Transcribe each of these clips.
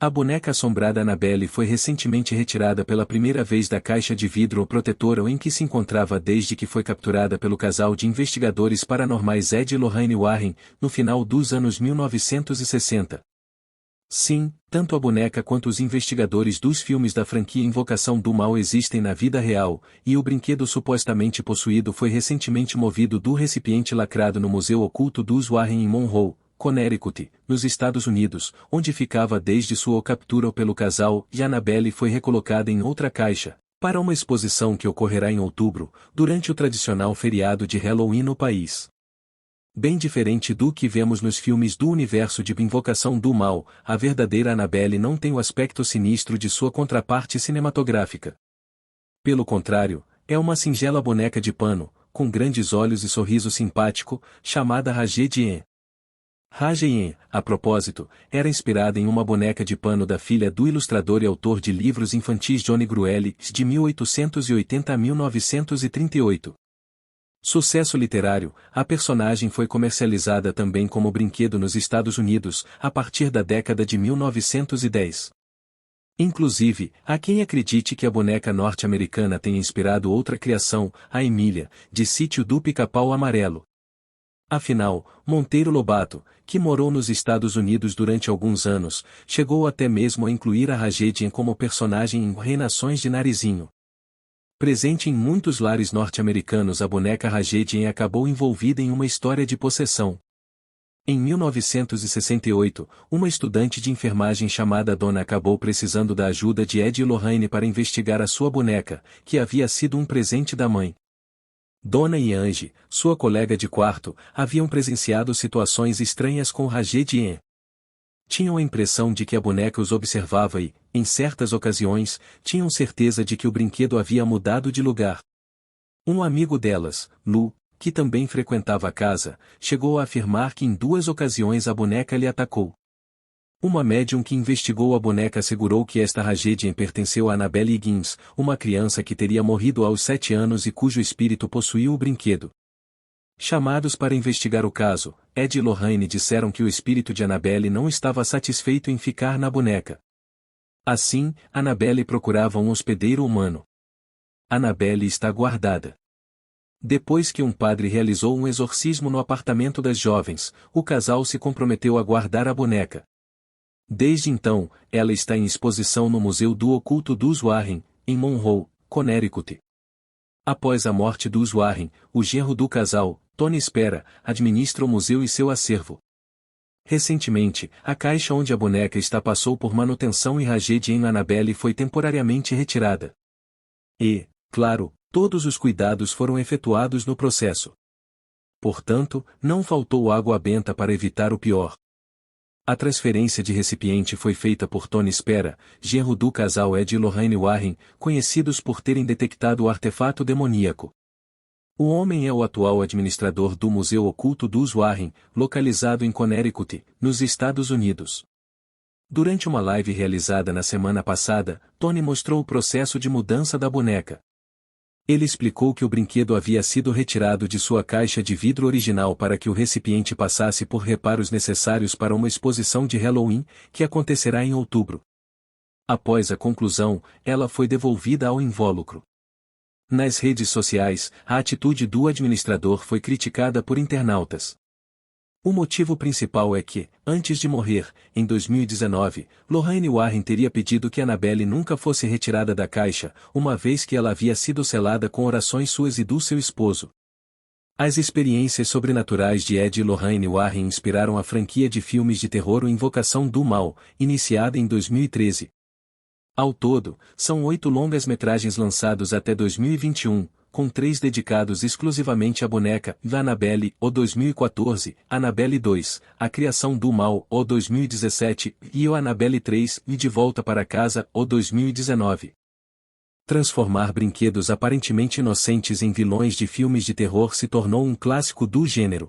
A boneca assombrada Annabelle foi recentemente retirada pela primeira vez da caixa de vidro protetora em que se encontrava desde que foi capturada pelo casal de investigadores paranormais Ed e Lorraine Warren, no final dos anos 1960. Sim, tanto a boneca quanto os investigadores dos filmes da franquia Invocação do Mal existem na vida real, e o brinquedo supostamente possuído foi recentemente movido do recipiente lacrado no Museu Oculto dos Warren em Monroe, Connecticut, nos Estados Unidos, onde ficava desde sua captura pelo casal, e Annabelle foi recolocada em outra caixa, para uma exposição que ocorrerá em outubro, durante o tradicional feriado de Halloween no país. Bem diferente do que vemos nos filmes do universo de Invocação do Mal, a verdadeira Annabelle não tem o aspecto sinistro de sua contraparte cinematográfica. Pelo contrário, é uma singela boneca de pano, com grandes olhos e sorriso simpático, chamada Raje-Dien. Raje-Dien, a propósito, era inspirada em uma boneca de pano da filha do ilustrador e autor de livros infantis Johnny Gruelle, de 1880 a 1938. Sucesso literário, a personagem foi comercializada também como brinquedo nos Estados Unidos, a partir da década de 1910. Inclusive, há quem acredite que a boneca norte-americana tenha inspirado outra criação, a Emília, de Sítio do Pica-Pau Amarelo. Afinal, Monteiro Lobato, que morou nos Estados Unidos durante alguns anos, chegou até mesmo a incluir a Raje-Dien como personagem em Reinações de Narizinho. Presente em muitos lares norte-americanos, a boneca Raje-Dien acabou envolvida em uma história de possessão. Em 1968, uma estudante de enfermagem chamada Donna acabou precisando da ajuda de Ed e Lorraine para investigar a sua boneca, que havia sido um presente da mãe. Donna e Angie, sua colega de quarto, haviam presenciado situações estranhas com Raje-Dien. Tinham a impressão de que a boneca os observava e, em certas ocasiões, tinham certeza de que o brinquedo havia mudado de lugar. Um amigo delas, Lou, que também frequentava a casa, chegou a afirmar que em 2 ocasiões a boneca lhe atacou. Uma médium que investigou a boneca assegurou que esta Raje-Dien pertenceu a Annabelle Higgins, uma criança que teria morrido aos 7 anos e cujo espírito possuía o brinquedo. Chamados para investigar o caso, Ed e Lorraine disseram que o espírito de Annabelle não estava satisfeito em ficar na boneca. Assim, Annabelle procurava um hospedeiro humano. Annabelle está guardada. Depois que um padre realizou um exorcismo no apartamento das jovens, o casal se comprometeu a guardar a boneca. Desde então, ela está em exposição no Museu do Oculto dos Warren, em Monroe, Connecticut. Após a morte dos Warren, o genro do casal, Tony Spera, administra o museu e seu acervo. Recentemente, a caixa onde a boneca está passou por manutenção e Raje-Dien Annabelle foi temporariamente retirada. E, claro, todos os cuidados foram efetuados no processo. Portanto, não faltou água benta para evitar o pior. A transferência de recipiente foi feita por Tony Spera, genro do casal Ed e Lorraine Warren, conhecidos por terem detectado o artefato demoníaco. O homem é o atual administrador do Museu Oculto dos Warren, localizado em Connecticut, nos Estados Unidos. Durante uma live realizada na semana passada, Tony mostrou o processo de mudança da boneca. Ele explicou que o brinquedo havia sido retirado de sua caixa de vidro original para que o recipiente passasse por reparos necessários para uma exposição de Halloween, que acontecerá em outubro. Após a conclusão, ela foi devolvida ao invólucro. Nas redes sociais, a atitude do administrador foi criticada por internautas. O motivo principal é que, antes de morrer, em 2019, Lorraine Warren teria pedido que Annabelle nunca fosse retirada da caixa, uma vez que ela havia sido selada com orações suas e do seu esposo. As experiências sobrenaturais de Ed e Lorraine Warren inspiraram a franquia de filmes de terror O Invocação do Mal, iniciada em 2013. Ao todo, são 8 longas-metragens lançados até 2021, com 3 dedicados exclusivamente à boneca, Annabelle, o 2014, Annabelle 2, A Criação do Mal, o 2017, e o Annabelle 3, e De Volta para Casa, o 2019. Transformar brinquedos aparentemente inocentes em vilões de filmes de terror se tornou um clássico do gênero.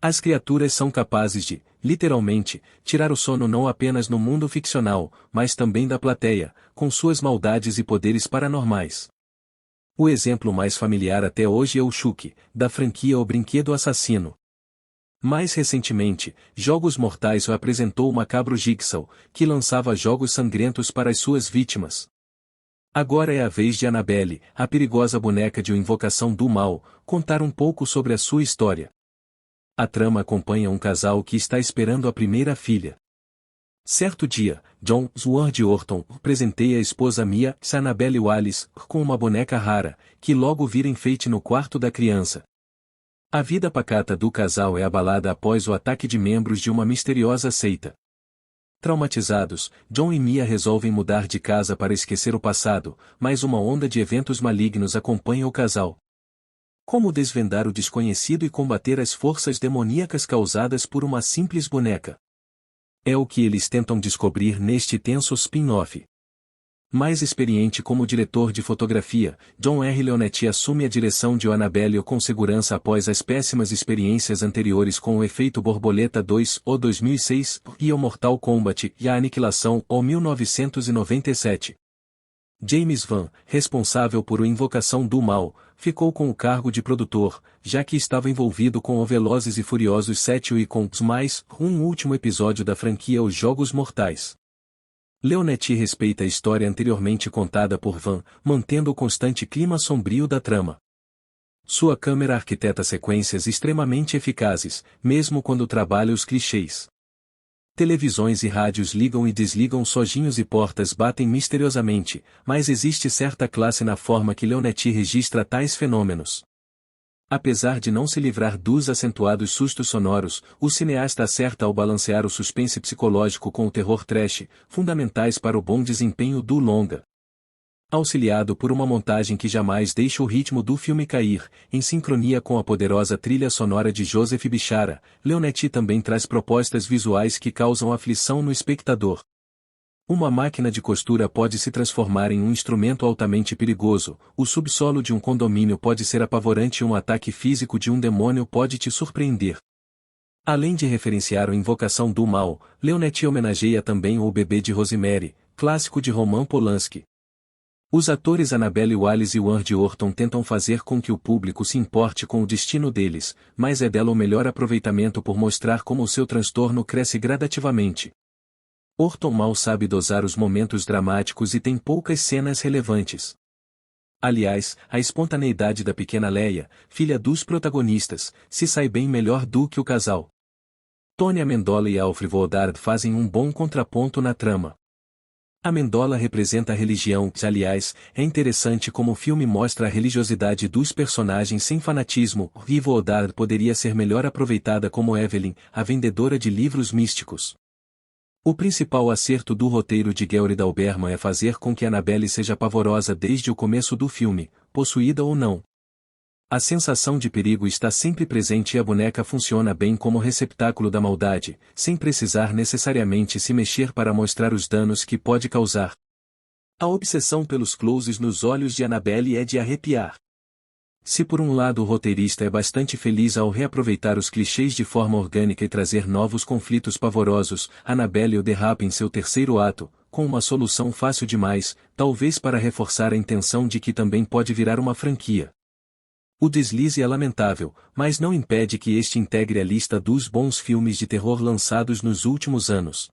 As criaturas são capazes de, literalmente, tirar o sono não apenas no mundo ficcional, mas também da plateia, com suas maldades e poderes paranormais. O exemplo mais familiar até hoje é o Chucky, da franquia O Brinquedo Assassino. Mais recentemente, Jogos Mortais apresentou o macabro Jigsaw, que lançava jogos sangrentos para as suas vítimas. Agora é a vez de Annabelle, a perigosa boneca de Invocação do Mal, contar um pouco sobre a sua história. A trama acompanha um casal que está esperando a primeira filha. Certo dia, John Sword Orton presenteia a esposa Mia, Annabelle Wallis, com uma boneca rara, que logo vira enfeite no quarto da criança. A vida pacata do casal é abalada após o ataque de membros de uma misteriosa seita. Traumatizados, John e Mia resolvem mudar de casa para esquecer o passado, mas uma onda de eventos malignos acompanha o casal. Como desvendar o desconhecido e combater as forças demoníacas causadas por uma simples boneca? É o que eles tentam descobrir neste tenso spin-off. Mais experiente como diretor de fotografia, John R. Leonetti assume a direção de Annabelle com segurança após as péssimas experiências anteriores com o Efeito Borboleta 2, o 2006, e o Mortal Kombat e a Aniquilação, o 1997. James Wan, responsável por o Invocação do Mal, ficou com o cargo de produtor, já que estava envolvido com o Velozes e Furiosos 7 e com mais um último episódio da franquia Os Jogos Mortais. Leonetti respeita a história anteriormente contada por Wan, mantendo o constante clima sombrio da trama. Sua câmera arquiteta sequências extremamente eficazes, mesmo quando trabalha os clichês. Televisões e rádios ligam e desligam sozinhos e portas batem misteriosamente, mas existe certa classe na forma que Leonetti registra tais fenômenos. Apesar de não se livrar dos acentuados sustos sonoros, o cineasta acerta ao balancear o suspense psicológico com o terror trash, fundamentais para o bom desempenho do longa. Auxiliado por uma montagem que jamais deixa o ritmo do filme cair, em sincronia com a poderosa trilha sonora de Joseph Bichara, Leonetti também traz propostas visuais que causam aflição no espectador. Uma máquina de costura pode se transformar em um instrumento altamente perigoso, o subsolo de um condomínio pode ser apavorante e um ataque físico de um demônio pode te surpreender. Além de referenciar o Invocação do Mal, Leonetti homenageia também O Bebê de Rosemary, clássico de Roman Polanski. Os atores Annabelle Wallis e Ward Orton tentam fazer com que o público se importe com o destino deles, mas é dela o melhor aproveitamento por mostrar como o seu transtorno cresce gradativamente. Orton mal sabe dosar os momentos dramáticos e tem poucas cenas relevantes. Aliás, a espontaneidade da pequena Leia, filha dos protagonistas, se sai bem melhor do que o casal. Tony Amendola e Alfred Woodard fazem um bom contraponto na trama. Amendola representa a religião, aliás, é interessante como o filme mostra a religiosidade dos personagens sem fanatismo, e Woodard poderia ser melhor aproveitada como Evelyn, a vendedora de livros místicos. O principal acerto do roteiro de Gary Dauberman é fazer com que Annabelle seja pavorosa desde o começo do filme, possuída ou não. A sensação de perigo está sempre presente e a boneca funciona bem como receptáculo da maldade, sem precisar necessariamente se mexer para mostrar os danos que pode causar. A obsessão pelos closes nos olhos de Annabelle é de arrepiar. Se por um lado o roteirista é bastante feliz ao reaproveitar os clichês de forma orgânica e trazer novos conflitos pavorosos, Annabelle o derrapa em seu terceiro ato, com uma solução fácil demais, talvez para reforçar a intenção de que também pode virar uma franquia. O deslize é lamentável, mas não impede que este integre a lista dos bons filmes de terror lançados nos últimos anos.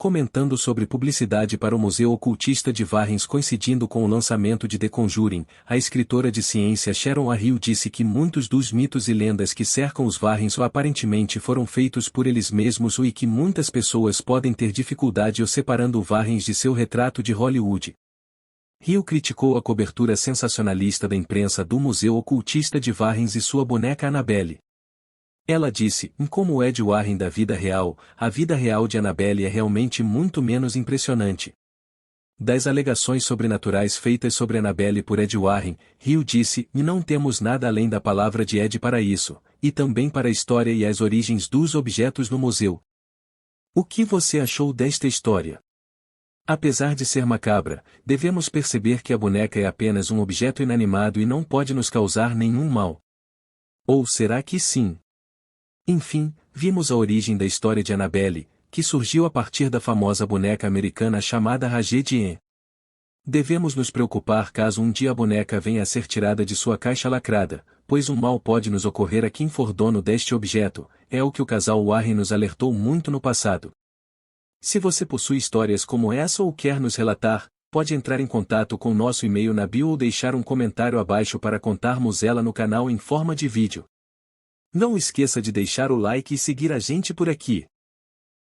Comentando sobre publicidade para o Museu Ocultista de Warrens coincidindo com o lançamento de The Conjuring, a escritora de ciência Sharon Arrill disse que muitos dos mitos e lendas que cercam os Warrens aparentemente foram feitos por eles mesmos e que muitas pessoas podem ter dificuldade separando o Warrens de seu retrato de Hollywood. Hill criticou a cobertura sensacionalista da imprensa do Museu Ocultista de Warrens e sua boneca Annabelle. Ela disse, como o Ed Warren da vida real, a vida real de Annabelle é realmente muito menos impressionante. Das alegações sobrenaturais feitas sobre Annabelle por Ed Warren, Hill disse, e não temos nada além da palavra de Ed para isso, e também para a história e as origens dos objetos no museu. O que você achou desta história? Apesar de ser macabra, devemos perceber que a boneca é apenas um objeto inanimado e não pode nos causar nenhum mal. Ou será que sim? Enfim, vimos a origem da história de Annabelle, que surgiu a partir da famosa boneca americana chamada Ragged Ann. Devemos nos preocupar caso um dia a boneca venha a ser tirada de sua caixa lacrada, pois um mal pode nos ocorrer a quem for dono deste objeto, é o que o casal Warren nos alertou muito no passado. Se você possui histórias como essa ou quer nos relatar, pode entrar em contato com nosso e-mail na bio ou deixar um comentário abaixo para contarmos ela no canal em forma de vídeo. Não esqueça de deixar o like e seguir a gente por aqui.